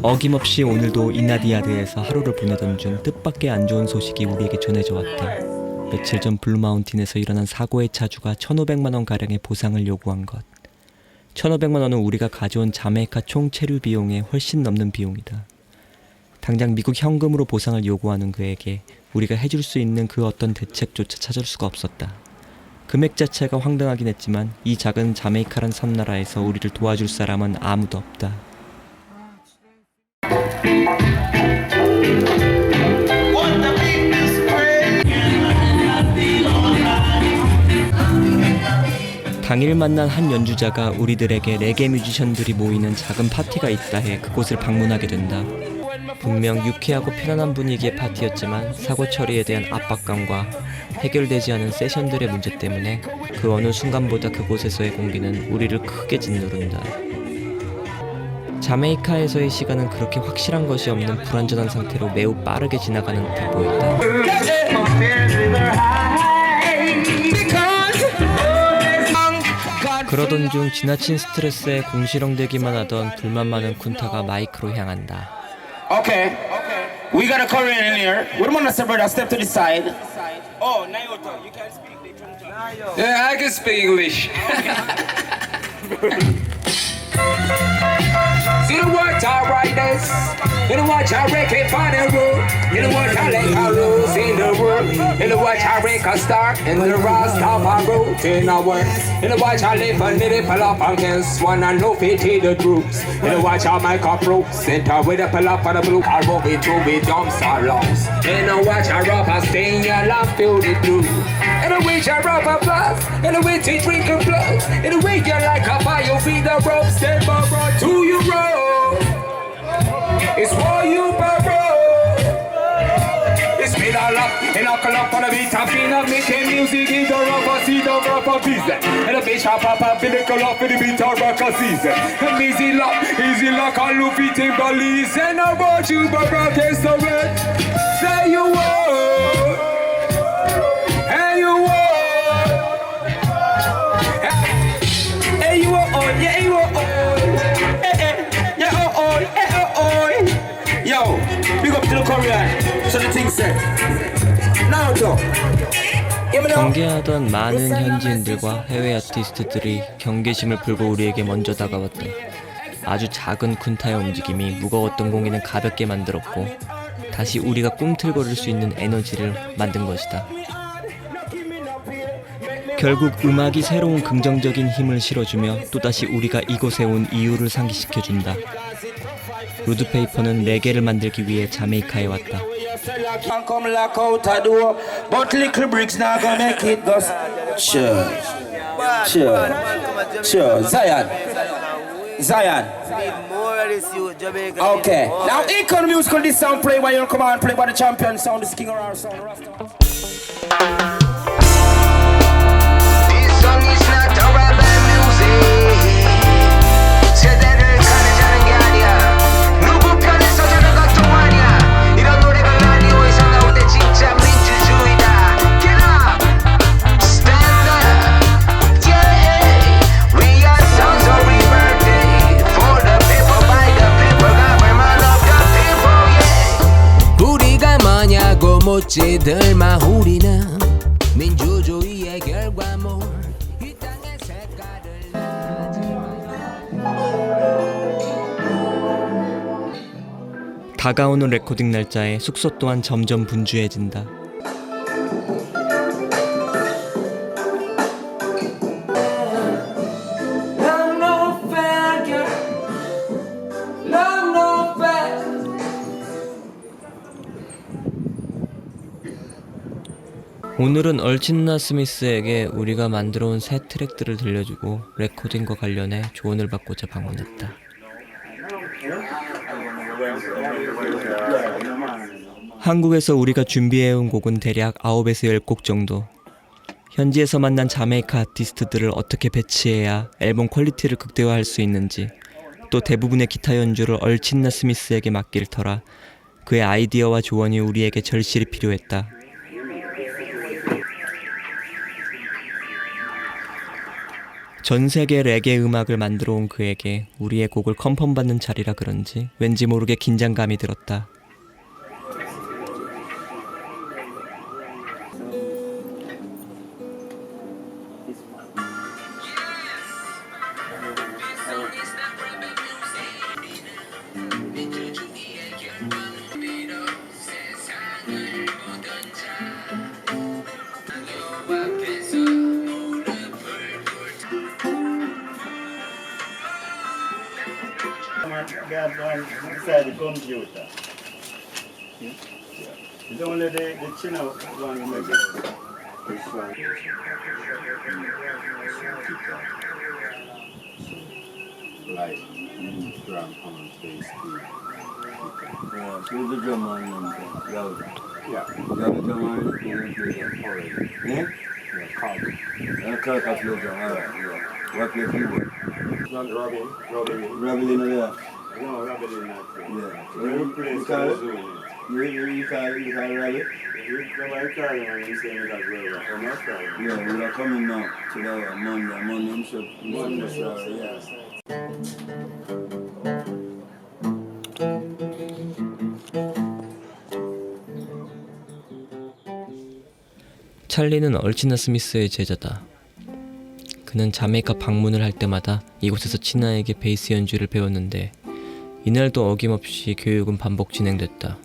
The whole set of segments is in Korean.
어김없이 오늘도 이나디아드에서 하루를 보내던 중 뜻밖의 안 좋은 소식이 우리에게 전해져 왔다. 며칠 전 블루마운틴에서 일어난 사고의 차주가 1,500만 원 가량의 보상을 요구한 것. 1,500만 원은 우리가 가져온 자메이카 총 체류 비용에 훨씬 넘는 비용이다. 당장 미국 현금으로 보상을 요구하는 그에게 우리가 해줄 수 있는 그 어떤 대책조차 찾을 수가 없었다. 금액 자체가 황당하긴 했지만 이 작은 자메이카란 섬나라에서 우리를 도와줄 사람은 아무도 없다. 당일 만난 한 연주자가 우리들에게 레게 뮤지션들이 모이는 작은 파티가 있다 해 그곳을 방문하게 된다. 분명 유쾌하고 편안한 분위기의 파티였지만 사고 처리에 대한 압박감과 해결되지 않은 세션들의 문제 때문에 그 어느 순간보다 그곳에서의 공기는 우리를 크게 짓누른다. 자메이카에서의 시간은 그렇게 확실한 것이 없는 불완전한 상태로 매우 빠르게 지나가는 듯해 보인다. 그러던 중 지나친 스트레스에 궁시렁대기만 하던 불만 많은 쿤타가 마이크로 향한다. Okay. We got a Korean in here. We don't want to separate. Step to the side. Oh, Nayoto, you can speak the Yeah, I can speak English. See the watch I write this. You know watch I wreck it find a road. You know watch I let our rules in the world. You know watch I wreck a star in the rust of our road in our world. You know watch I live a little pull up on this one and no pity the groups. You know watch I make a pro center with a pull up on the blue car roll it through with dumps or lungs. You know watch I rub a stain your love feel the blue. And the way I rub a blast. And the way to drink a blood. And the way you like a fire feed the rope step up to you roll. It's for you, bro. It's made all up, and I'll call up on a beat. I'm feeling making music in the rubber, see the rubber business. And a bitch hop up, and they call up in the beat or rock a season. And easy lock, all Luffy Timberlees. And I want you, bro, taste the red. Say you want, and you want. Hey, you want, yeah, you want. Yo, big up to the Korean. So the thing said. Now to. 경계하던 많은 현지인들과 해외 아티스트들이 경계심을 풀고 우리에게 먼저 다가왔다. 아주 작은 쿤타의 움직임이 무거웠던 공기는 가볍게 만들었고 다시 우리가 꿈틀거릴 수 있는 에너지를 만든 것이다. 결국 음악이 새로운 긍정적인 힘을 실어주며 또다시 우리가 이곳에 온 이유를 상기시켜준다. 루드페이퍼는 레게를 만들기 위해 자메이카에 왔다. Zion. Okay. Now, Econ musical this sound play while you come on play by the champion sound, the king of our sound. This song is not urban music. 세대를 가르자는 게 아니야. 누구 편에서 자는 것도 아니야. 이런 노래가 라디오에서 나올 때 진짜 민주주의다. Get up, stand up, yeah. We are sons of liberty for the people, by the people, government of the people, yeah. 우리가 뭐냐고 묻지들마 우리는 민주주의의 결과물. 이 땅의 색깔을 다가오는 레코딩 날짜에 숙소 또한 점점 분주해진다. 오늘은 얼친나 스미스에게 우리가 만들어온 새 트랙들을 들려주고 레코딩과 관련해 조언을 받고자 방문했다. 한국에서 우리가 준비해온 곡은 대략 9에서 10곡 정도. 현지에서 만난 자메이카 아티스트들을 어떻게 배치해야 앨범 퀄리티를 극대화할 수 있는지, 또 대부분의 기타 연주를 얼친나 스미스에게 맡길 터라 그의 아이디어와 조언이 우리에게 절실히 필요했다. 전 세계 레게 음악을 만들어 온 그에게 우리의 곡을 컨펌받는 자리라 그런지 왠지 모르게 긴장감이 들었다. Got one inside the computer. It's only the chin out one make it. This one. Like drum on bass too. Yeah, so the drum on and louder. Yeah. The other drum on is the chorus. Yeah? Yeah, chorus. And Kirk has your drum, alright, yeah. What your keyboard? It's not rubbing in there. No, rub it in that thing. Yeah. So you replace the zoom. You can rub it? You can try it and you say it as well. I'm not trying. Yeah, we are coming now. Today, Monday, sorry, yeah. 찰리는 얼치나 스미스의 제자다. 그는 자메이카 방문을 할 때마다 이곳에서 치나에게 베이스 연주를 배웠는데 이날도 어김없이 교육은 반복 진행됐다.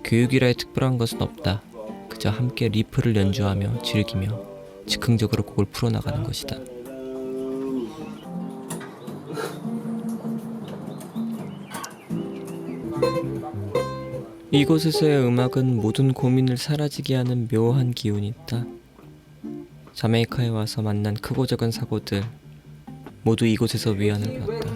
교육이라의 특별한 것은 없다. 그저 함께 리프를 연주하며 즐기며 즉흥적으로 곡을 풀어나가는 것이다. 이곳에서의 음악은 모든 고민을 사라지게 하는 묘한 기운이 있다. 자메이카에 와서 만난 크고 작은 사고들 모두 이곳에서 위안을 받았다.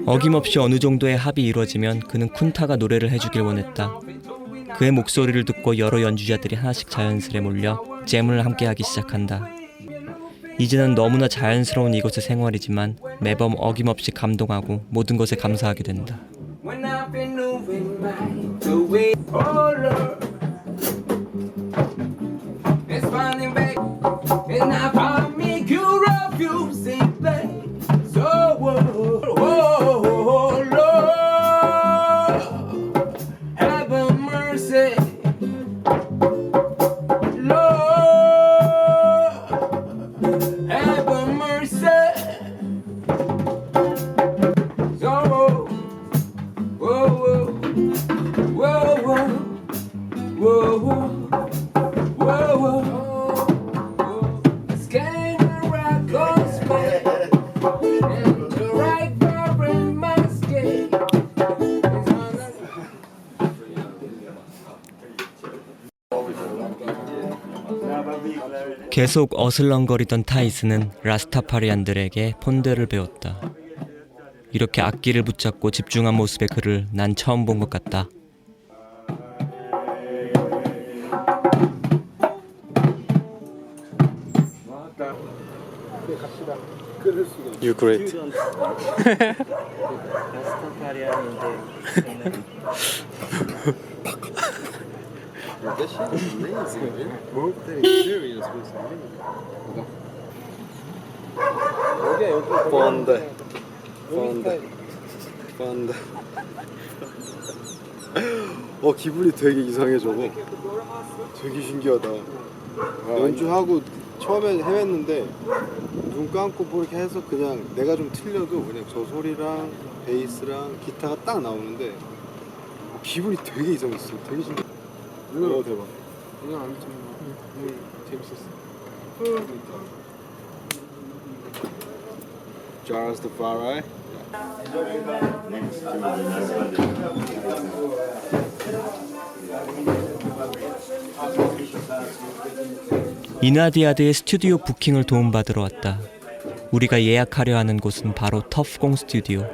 어김없이 어느 정도의 합이 이루어지면 그는 쿤타가 노래를 해주길 원했다. 그의 목소리를 듣고 여러 연주자들이 하나씩 자연스레 몰려 잼을 함께하기 시작한다. 이제는 너무나 자연스러운 이곳의 생활이지만 매번 어김없이 감동하고 모든 것에 감사하게 된다. 계속 어슬렁거리던 타이스는 라스타파리안들에게 폰데를 배웠다. 이렇게 악기를 붙잡고 집중한 모습의 그를 난 처음 본 것 같다. You're great. That shit is amazing, man. That is serious, 펀데. 기분이 되게 이상해 저거. 되게 신기하다. 연주하고 처음에 헤맸는데 눈 감고 뭐 이렇게 해서 그냥 내가 좀 틀려도 그냥 저 소리랑 베이스랑 기타가 딱 나오는데 기분이 되게 이상했어. 되게 신기해. 대박. 이건 안 미쳤나? 재밌었어. Charles the Far 이나디아드의 스튜디오 부킹을 도움받으러 왔다. 우리가 예약하려 하는 곳은 바로 터프공 스튜디오.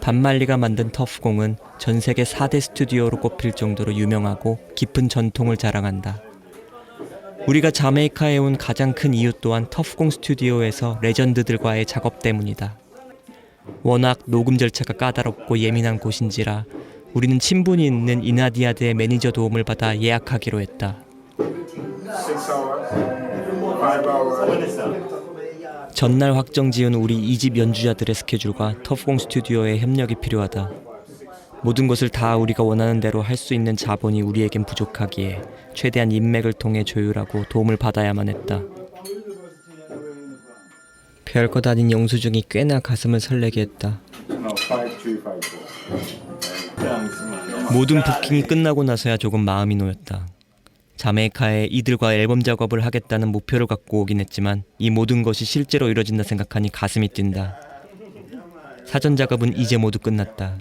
반말리가 만든 터프공은 전 세계 4대 스튜디오로 꼽힐 정도로 유명하고 깊은 전통을 자랑한다. 우리가 자메이카에 온 가장 큰 이유 또한 터프공 스튜디오에서 레전드들과의 작업 때문이다. 워낙 녹음 절차가 까다롭고 예민한 곳인지라 우리는 친분이 있는 이나디아드의 매니저 도움을 받아 예약하기로 했다. 전날 확정 지은 우리 2집 연주자들의 스케줄과 터프공 스튜디오의 협력이 필요하다. 모든 것을 다 우리가 원하는 대로 할 수 있는 자본이 우리에겐 부족하기에 최대한 인맥을 통해 조율하고 도움을 받아야만 했다. 별것 아닌 영수증이 꽤나 가슴을 설레게 했다. 모든 부킹이 끝나고 나서야 조금 마음이 놓였다. 자메이카에 이들과 앨범 작업을 하겠다는 목표를 갖고 오긴 했지만 이 모든 것이 실제로 이뤄진다 생각하니 가슴이 뛴다. 사전 작업은 이제 모두 끝났다.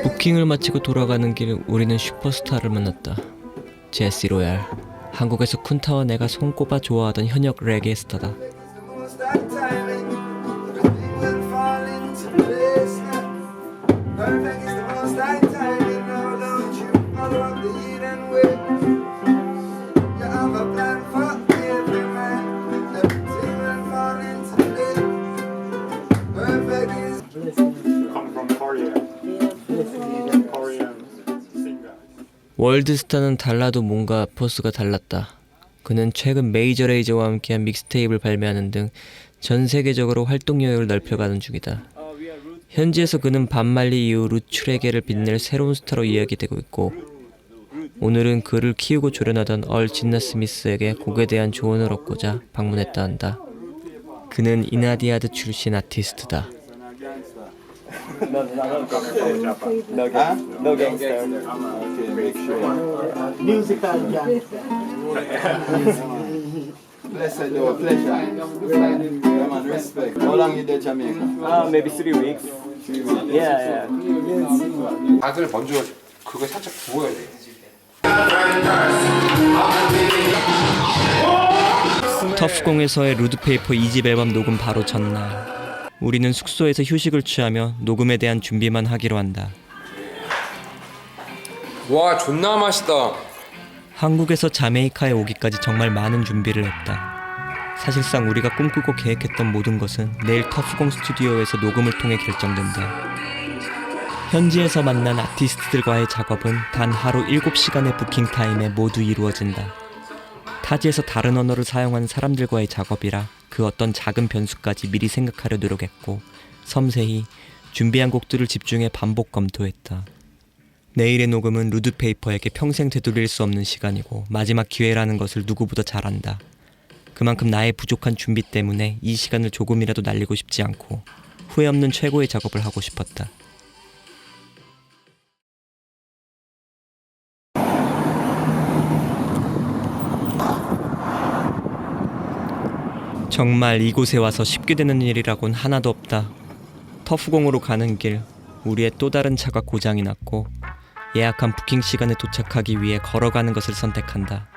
부킹을 마치고 돌아가는 길 우리는 슈퍼스타를 만났다. 제시 로얄. 한국에서 쿤타와 내가 손꼽아 좋아하던 현역 레게 스타다. 월드스타는 달라도 뭔가 포스가 달랐다. 그는 최근 메이저 레이저와 함께한 믹스테이프를 발매하는 등 전 세계적으로 활동 여력을 넓혀가는 중이다. 현지에서 그는 반말리 이후 루츠레게를 빛낼 새로운 스타로 이야기되고 있고 오늘은 그를 키우고 조련하던 얼 진나 스미스에게 곡에 대한 조언을 얻고자 방문했다 한다. 그는 이나디아드 출신 아티스트다. No gangster. Okay, make sure. Musical gangster. Blessed or pleasure. Come on, respect. How long you there, Jamaica? Maybe 3 weeks. 3 weeks. Yeah. 다들 먼저 그거 살짝 부어야 돼. 터프공에서의 루드페이퍼 2집 앨범 녹음 바로 전날 우리는 숙소에서 휴식을 취하며 녹음에 대한 준비만 하기로 한다. 와 존나 맛있다. 한국에서 자메이카에 오기까지 정말 많은 준비를 했다. 사실상 우리가 꿈꾸고 계획했던 모든 것은 내일 터프공 스튜디오에서 녹음을 통해 결정된다. 현지에서 만난 아티스트들과의 작업은 단 하루 7시간의 부킹 타임에 모두 이루어진다. 타지에서 다른 언어를 사용한 사람들과의 작업이라 그 어떤 작은 변수까지 미리 생각하려 노력했고 섬세히 준비한 곡들을 집중해 반복 검토했다. 내일의 녹음은 루드페이퍼에게 평생 되돌릴 수 없는 시간이고 마지막 기회라는 것을 누구보다 잘 안다. 그만큼 나의 부족한 준비 때문에 이 시간을 조금이라도 날리고 싶지 않고 후회 없는 최고의 작업을 하고 싶었다. 정말 이곳에 와서 쉽게 되는 일이라곤 하나도 없다. 터프공으로 가는 길, 우리의 또 다른 차가 고장이 났고 예약한 부킹 시간에 도착하기 위해 걸어가는 것을 선택한다.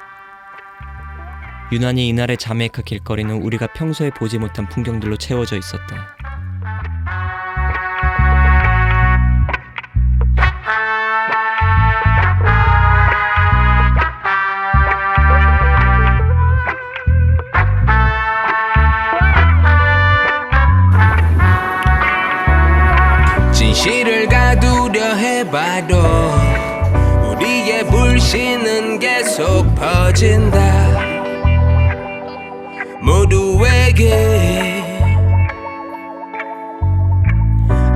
유난히 이날의 자메이카 길거리는 우리가 평소에 보지 못한 풍경들로 채워져 있었다. 진실을 가두려 해봐도 우리의 불신은 계속 퍼진다. 모두에게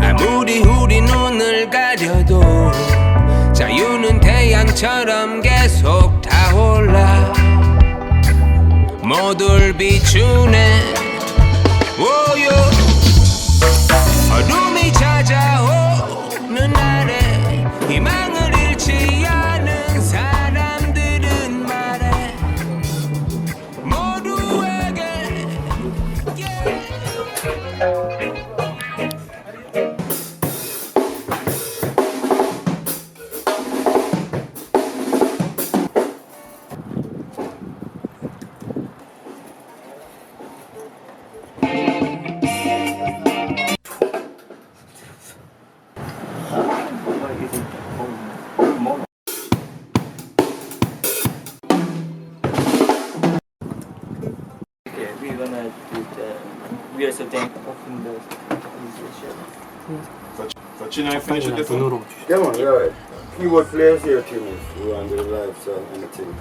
아무리 우리 눈을 가려도 자유는 태양처럼 계속 타올라. 모두를 비추네. 오요. 어둠이 찾아오는 날에 희망을 잃지 않은 사람들은 말해 모두에게 첫 번째는 눈으로 Come on, go ahead. Keyboard players, your team is who under the lights, anything.